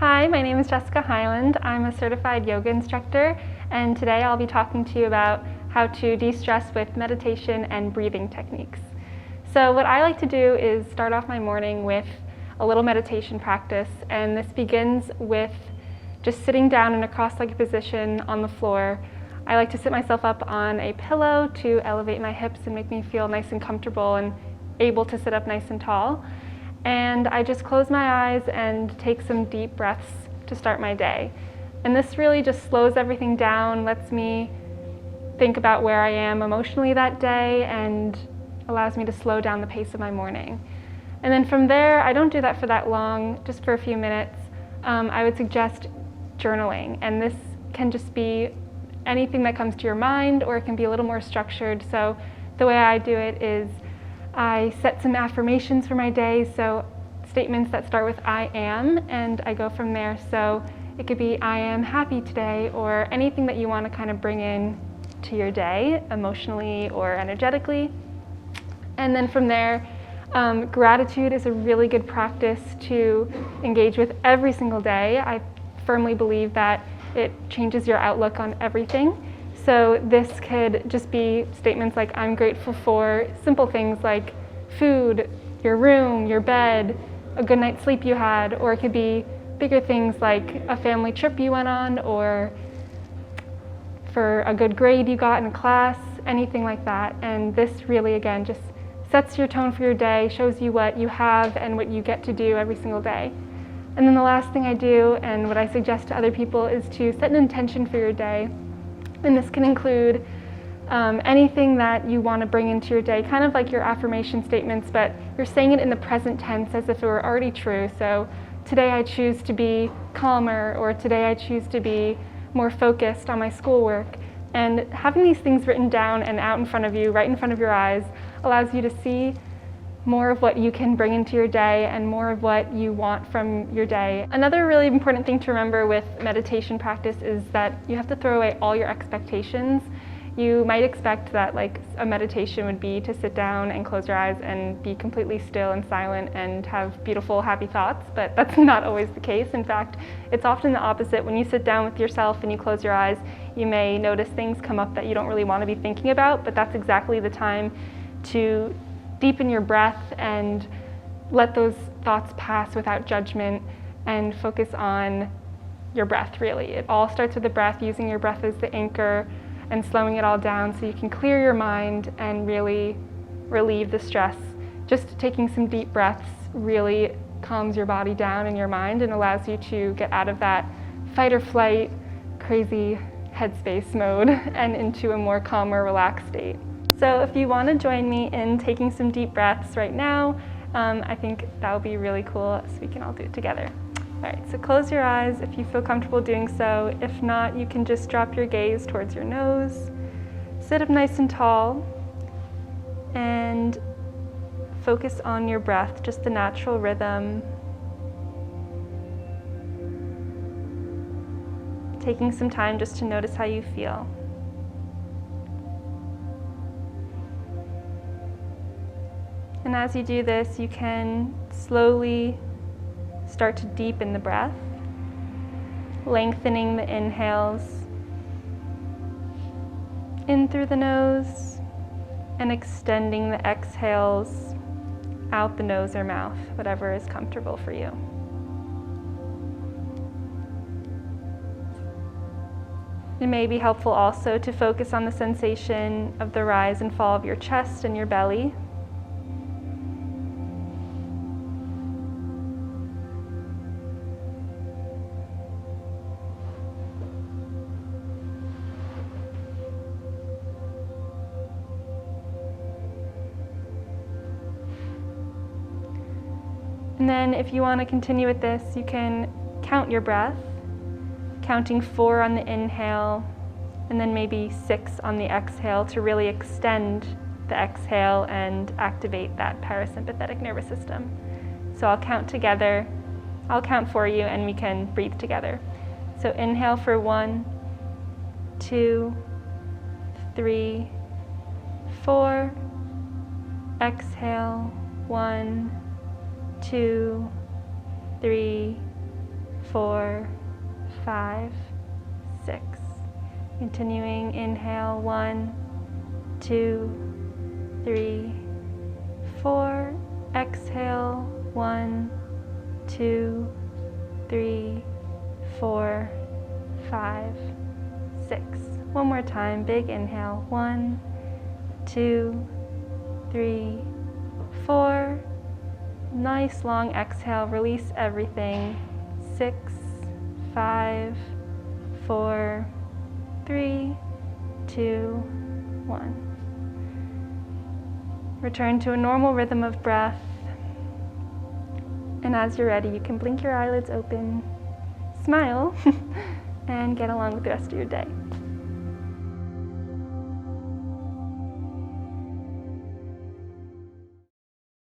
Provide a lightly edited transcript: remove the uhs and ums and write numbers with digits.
Hi, my name is Jessica Hyland. I'm a certified yoga instructor, and today I'll be talking to you about how to de-stress with meditation and breathing techniques. So what I like to do is start off my morning with a little meditation practice, and this begins with just sitting down in a cross-legged position on the floor. I like to sit myself up on a pillow to elevate my hips and make me feel nice and comfortable and able to sit up nice and tall. And I just close my eyes and take some deep breaths to start my day. And this really just slows everything down, lets me think about where I am emotionally that day, and allows me to slow down the pace of my morning. And then from there, I don't do that for that long, just for a few minutes. I would suggest journaling, and this can just be anything that comes to your mind, or it can be a little more structured. So the way I do it is I set some affirmations for my day, so statements that start with I am, and I go from there. So it could be I am happy today, or anything that you want to kind of bring in to your day emotionally or energetically. And then from there, gratitude is a really good practice to engage with every single day. I firmly believe that it changes your outlook on everything. So this could just be statements like I'm grateful for simple things like food, your room, your bed, a good night's sleep you had, or it could be bigger things like a family trip you went on, or for a good grade you got in class, anything like that. And this really, again, just sets your tone for your day, shows you what you have and what you get to do every single day. And then the last thing I do, and what I suggest to other people, is to set an intention for your day. And this can include anything that you want to bring into your day, kind of like your affirmation statements, but you're saying it in the present tense as if it were already true. So today I choose to be calmer, or today I choose to be more focused on my schoolwork. And having these things written down and out in front of you, right in front of your eyes, allows you to see more of what you can bring into your day and more of what you want from your day. Another really important thing to remember with meditation practice is that you have to throw away all your expectations. You might expect that like a meditation would be to sit down and close your eyes and be completely still and silent and have beautiful, happy thoughts, but that's not always the case. In fact, it's often the opposite. When you sit down with yourself and you close your eyes, you may notice things come up that you don't really want to be thinking about, but that's exactly the time to deepen your breath and let those thoughts pass without judgment and focus on your breath, really. It all starts with the breath, using your breath as the anchor and slowing it all down so you can clear your mind and really relieve the stress. Just taking some deep breaths really calms your body down and your mind and allows you to get out of that fight or flight, crazy headspace mode and into a more calmer, relaxed state. So if you want to join me in taking some deep breaths right now, I think that would be really cool, so we can all do it together. All right, so close your eyes if you feel comfortable doing so. If not, you can just drop your gaze towards your nose, sit up nice and tall, and focus on your breath, just the natural rhythm. Taking some time just to notice how you feel. And as you do this, you can slowly start to deepen the breath, lengthening the inhales in through the nose and extending the exhales out the nose or mouth, whatever is comfortable for you. It may be helpful also to focus on the sensation of the rise and fall of your chest and your belly. And then if you want to continue with this, you can count your breath, counting 4 on the inhale, and then maybe 6 on the exhale to really extend the exhale and activate that parasympathetic nervous system. So I'll count together, I'll count for you, and we can breathe together. So inhale for 1, 2, 3, 4. Exhale, 1, 2, 3, 4, 5, 6. Continuing, inhale, 1, 2, 3, 4. Exhale, 1, 2, 3, 4, 5, 6. One more time, big inhale, 1, 2, 3, 4. Nice long exhale, release everything. 6, 5, 4, 3, 2, 1. Return to a normal rhythm of breath. And as you're ready, you can blink your eyelids open, smile, and get along with the rest of your day.